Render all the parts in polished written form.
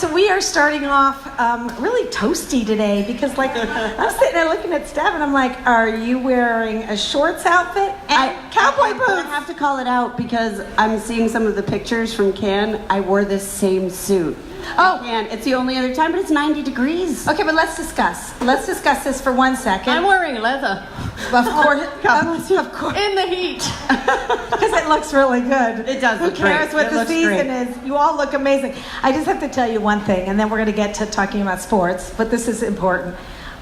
so we are starting off really toasty today because, like, I'm sitting there looking at Steph and I'm like, are you wearing a shorts outfit and cowboy boots? I have to call it out because I'm seeing some of the pictures from Cannes. I wore this same suit. Oh, Cannes. It's the only other time, but it's 90 degrees. Okay, but let's discuss. Let's discuss this for 1 second. I'm wearing leather. Of course, of course. In the heat. Because it looks really good. It does Who look cares great. what the season is? You all look amazing. I just have to tell you one thing, and then we're going to get to talking about sports, but this is important.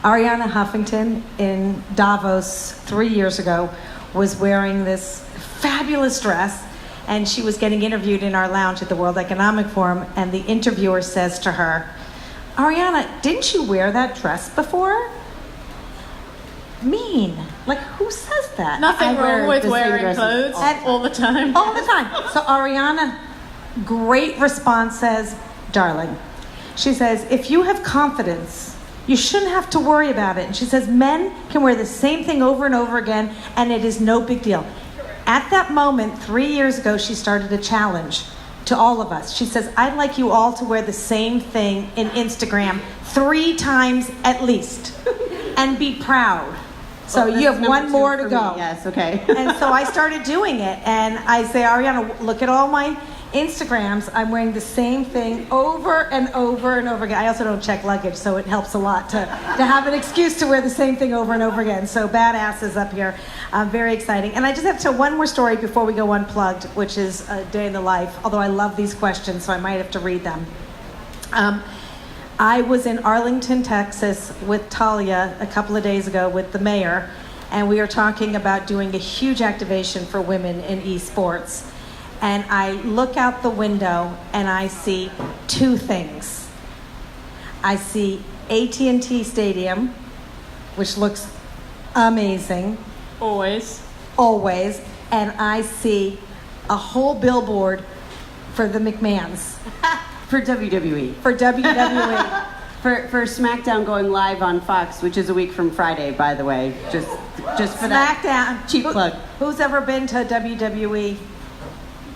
Ariana Huffington in Davos 3 years ago was wearing this fabulous dress, and she was getting interviewed in our lounge at the World Economic Forum, and the interviewer says to her, Ariana, didn't you wear that dress before? Mean. Like, who says that? Nothing wrong with wearing clothes all the time. All the time. So Ariana, great response, says, darling, she says, if you have confidence, you shouldn't have to worry about it. And she says, men can wear the same thing over and over again, and it is no big deal. At that moment, 3 years ago, she started a challenge to all of us. She says, I'd like you all to wear the same thing in Instagram 3 times at least and be proud. So you have one more to go. Yes, okay. And so I started doing it, and I say, Ariana, look at all my Instagrams. I'm wearing the same thing over and over and over again. I also don't check luggage, so it helps a lot to have an excuse to wear the same thing over and over again. So badasses up here. Very exciting. And I just have to tell one more story before we go unplugged, which is a day in the life, although I love these questions, so I might have to read them. I was in Arlington, Texas with Talia a couple of days ago with the mayor, and we were talking about doing a huge activation for women in esports. And I look out the window and I see 2 things. I see AT&T Stadium, which looks amazing. Always. Always. And I see a whole billboard for the McMahons. For WWE. For WWE. For SmackDown going live on Fox, which is a week from Friday, by the way. Just for that. SmackDown. Cheap plug. Who's ever been to WWE?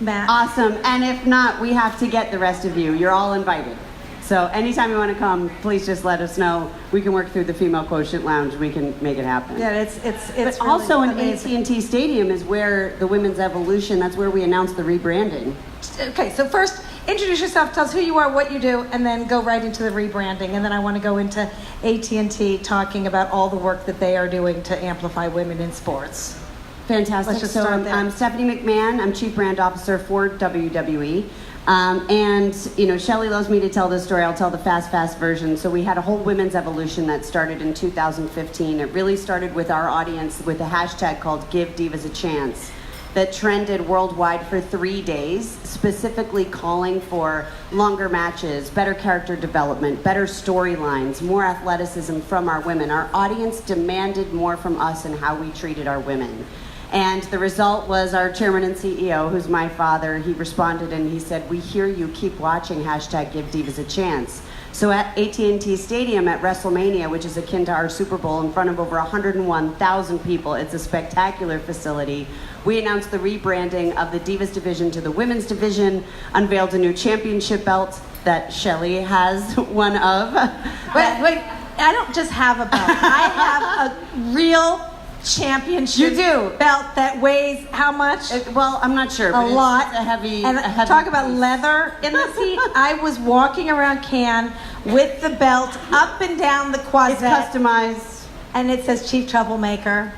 Matt. Awesome. And if not, we have to get the rest of you. You're all invited. So anytime you want to come, please just let us know. We can work through the Female Quotient Lounge. We can make it happen. Yeah, it's But really also in amazing. AT&T Stadium is where the Women's Evolution, that's where we announced the rebranding. Okay, so first, introduce yourself, tell us who you are, what you do, and then go right into the rebranding. And then I want to go into AT&T talking about all the work that they are doing to amplify women in sports. Fantastic. Let's just So start there. I'm Stephanie McMahon. I'm Chief Brand Officer for WWE. And, you know, Shelley loves me to tell this story. I'll tell the fast version. So we had a whole women's evolution that started in 2015. It really started with our audience with a hashtag called Give Divas a Chance that trended worldwide for 3 days, specifically calling for longer matches, better character development, better storylines, more athleticism from our women. Our audience demanded more from us in how we treated our women. And the result was our chairman and CEO, who's my father, he responded and he said, we hear you, keep watching, hashtag Give Divas a Chance. So at AT&T Stadium at WrestleMania, which is akin to our Super Bowl, in front of over 101,000 people, it's a spectacular facility, we announced the rebranding of the Divas division to the Women's division, unveiled a new championship belt that Shelley has one of. Wait, I don't just have a belt. I have a real championship You do. belt that weighs how much? Well, I'm not sure, A but lot. It's a heavy, And a heavy talk about piece. leather in the seat. I was walking around Cannes with the belt up and down the It's Croisette, customized. and it says Chief Troublemaker.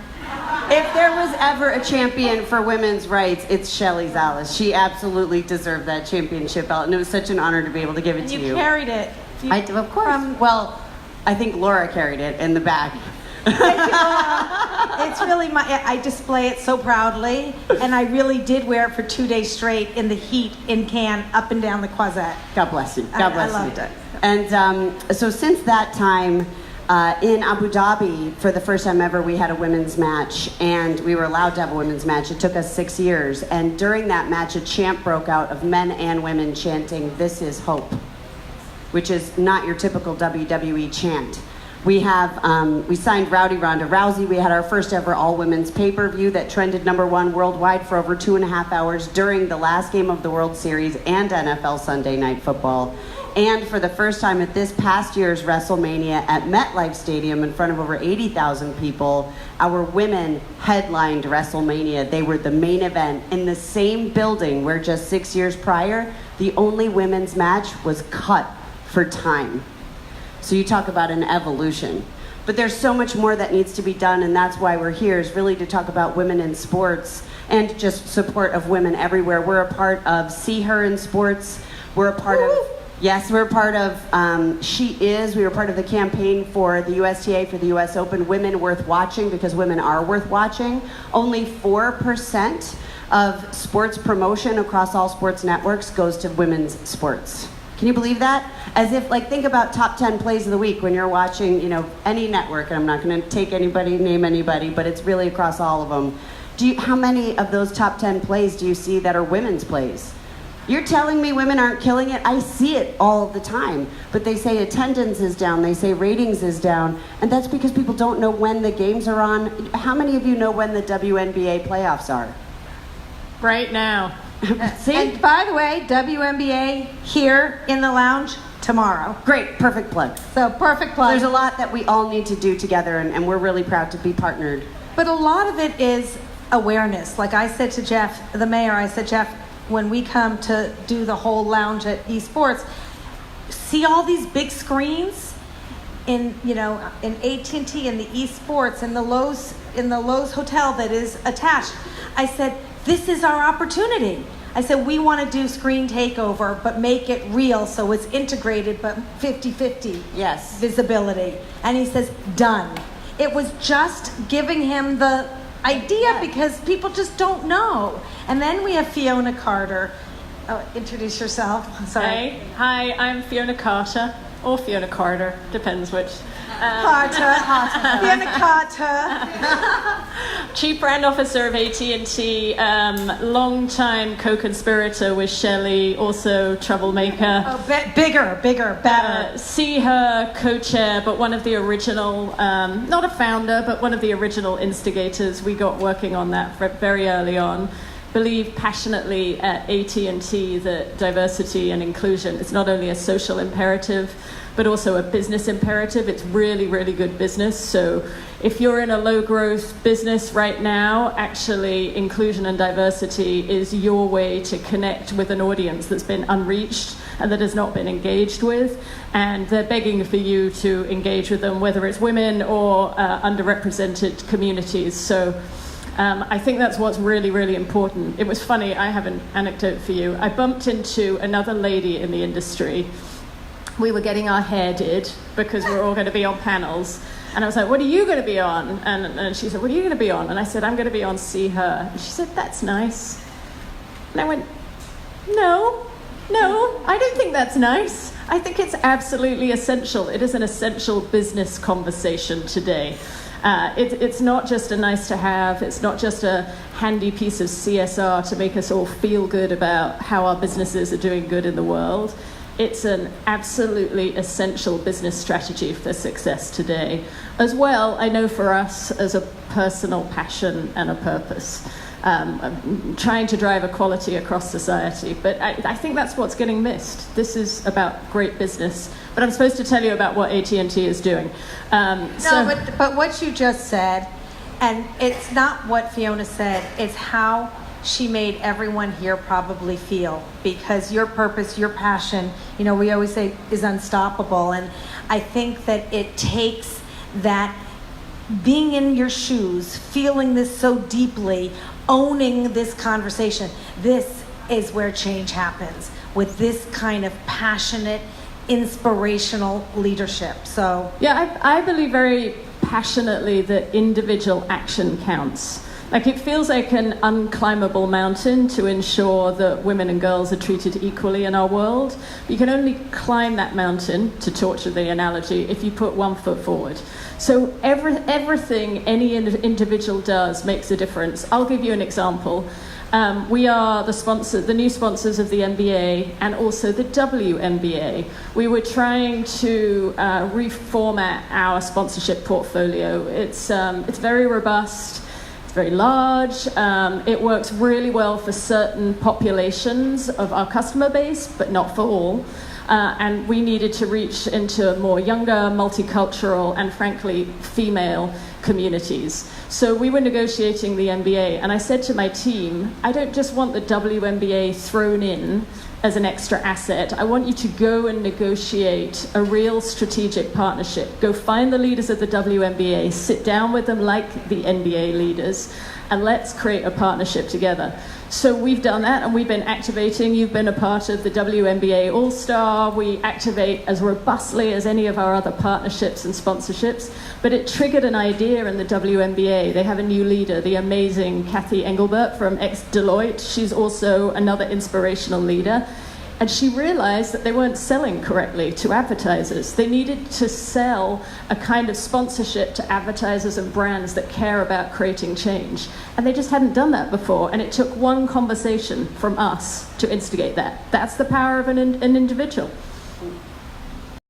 If there was ever a champion for women's rights, it's Shelley Zales. She absolutely deserved that championship belt, and it was such an honor to be able to give it And to you you. carried it. I do, of course. Well, I think Laura carried it in the back. Thank you, Laura. It's really I display it so proudly, and I really did wear it for 2 days straight in the heat in Cannes, up and down the Croisette. God bless you. God bless you. I loved it. And so since that time, in Abu Dhabi, for the first time ever, we had a women's match, and we were allowed to have a women's match. It took us 6 years, and during that match, a chant broke out of men and women chanting, "This is hope," which is not your typical WWE chant. We signed Rowdy Ronda Rousey. We had our first ever all-women's pay-per-view that trended #1 worldwide for over 2.5 hours during the last game of the World Series and NFL Sunday Night Football. And for the first time at this past year's WrestleMania at MetLife Stadium in front of over 80,000 people, our women headlined WrestleMania. They were the main event in the same building where just 6 years prior, the only women's match was cut for time. So you talk about an evolution. But there's so much more that needs to be done, and that's why we're here, is really to talk about women in sports and just support of women everywhere. We're a part of See Her in Sports. We're a part of, yes, we're a part of She Is. We were part of the campaign for the USTA, for the US Open, Women Worth Watching, because women are worth watching. Only 4% of sports promotion across all sports networks goes to women's sports. Can you believe that? As if, like, think about top 10 plays of the week when you're watching, any network, and I'm not going to name anybody, but it's really across all of them. How many of those top 10 plays do you see that are women's plays? You're telling me women aren't killing it? I see it all the time. But they say attendance is down, they say ratings is down, and that's because people don't know when the games are on. How many of you know when the WNBA playoffs are? Right now. See? And by the way, WNBA here in the lounge tomorrow. Great, perfect plug. So perfect plug. There's a lot that we all need to do together, and we're really proud to be partnered. But a lot of it is awareness. Like I said to Jeff, the mayor, I said, Jeff, when we come to do the whole lounge at eSports, see all these big screens in AT&T and the eSports and the Lowe's hotel that is attached. I said, this is our opportunity. I said, we want to do screen takeover, but make it real so it's integrated, but 50-50 yes. visibility. And he says, done. It was just giving him the idea because people just don't know. And then we have Fiona Carter. Oh, introduce yourself. Sorry. Hey. Hi, I'm Fiona Carter, or Fiona Carter, depends which. Carter. Fiona Carter. Chief Brand Officer of AT&T, long-time co-conspirator with Shelley, also troublemaker. Oh, bigger, better. See Her, co-chair, but one of the original, not a founder, but one of the original instigators. We got working on that very early on. Believe passionately at AT&T that diversity and inclusion is not only a social imperative, but also a business imperative. It's really, really good business. So if you're in a low growth business right now, actually inclusion and diversity is your way to connect with an audience that's been unreached and that has not been engaged with. And they're begging for you to engage with them, whether it's women or underrepresented communities. So I think that's what's really, really important. It was funny, I have an anecdote for you. I bumped into another lady in the industry. We were getting our hair did because we're all going to be on panels. And I was like, what are you going to be on? And she said, what are you going to be on? And I said, I'm going to be on See Her. And she said, that's nice. And I went, no, I don't think that's nice. I think it's absolutely essential. It is an essential business conversation today. It's not just a nice to have. It's not just a handy piece of CSR to make us all feel good about how our businesses are doing good in the world. It's an absolutely essential business strategy for success today. As well, I know for us as a personal passion and a purpose, trying to drive equality across society. But I think that's what's getting missed. This is about great business. But I'm supposed to tell you about what AT&T is doing. But what you just said, and it's not what Fiona said, it's how she made everyone here probably feel, because your purpose, your passion, we always say is unstoppable. And I think that it takes that being in your shoes, feeling this so deeply, owning this conversation. This is where change happens, with this kind of passionate, inspirational leadership. So yeah, I believe very passionately that individual action counts. Like, it feels like an unclimbable mountain to ensure that women and girls are treated equally in our world. You can only climb that mountain, to torture the analogy, if you put one foot forward. So everything any individual does makes a difference. I'll give you an example. We are the new sponsors of the NBA and also the WNBA. We were trying to reformat our sponsorship portfolio. It's very robust. It's very large. It works really well for certain populations of our customer base, but not for all. and we needed to reach into more younger, multicultural, and frankly, female communities. So we were negotiating the MBA, and I said to my team, I don't just want the WNBA thrown in as an extra asset. I want you to go and negotiate a real strategic partnership. Go find the leaders of the WNBA, sit down with them like the NBA leaders, and let's create a partnership together. So we've done that, and we've been activating. You've been a part of the WNBA All-Star. We activate as robustly as any of our other partnerships and sponsorships. But it triggered an idea in the WNBA. They have a new leader, the amazing Kathy Engelbert from ex-Deloitte. She's also another inspirational leader. And she realized that they weren't selling correctly to advertisers. They needed to sell a kind of sponsorship to advertisers and brands that care about creating change. And they just hadn't done that before. And it took one conversation from us to instigate that. That's the power of an individual.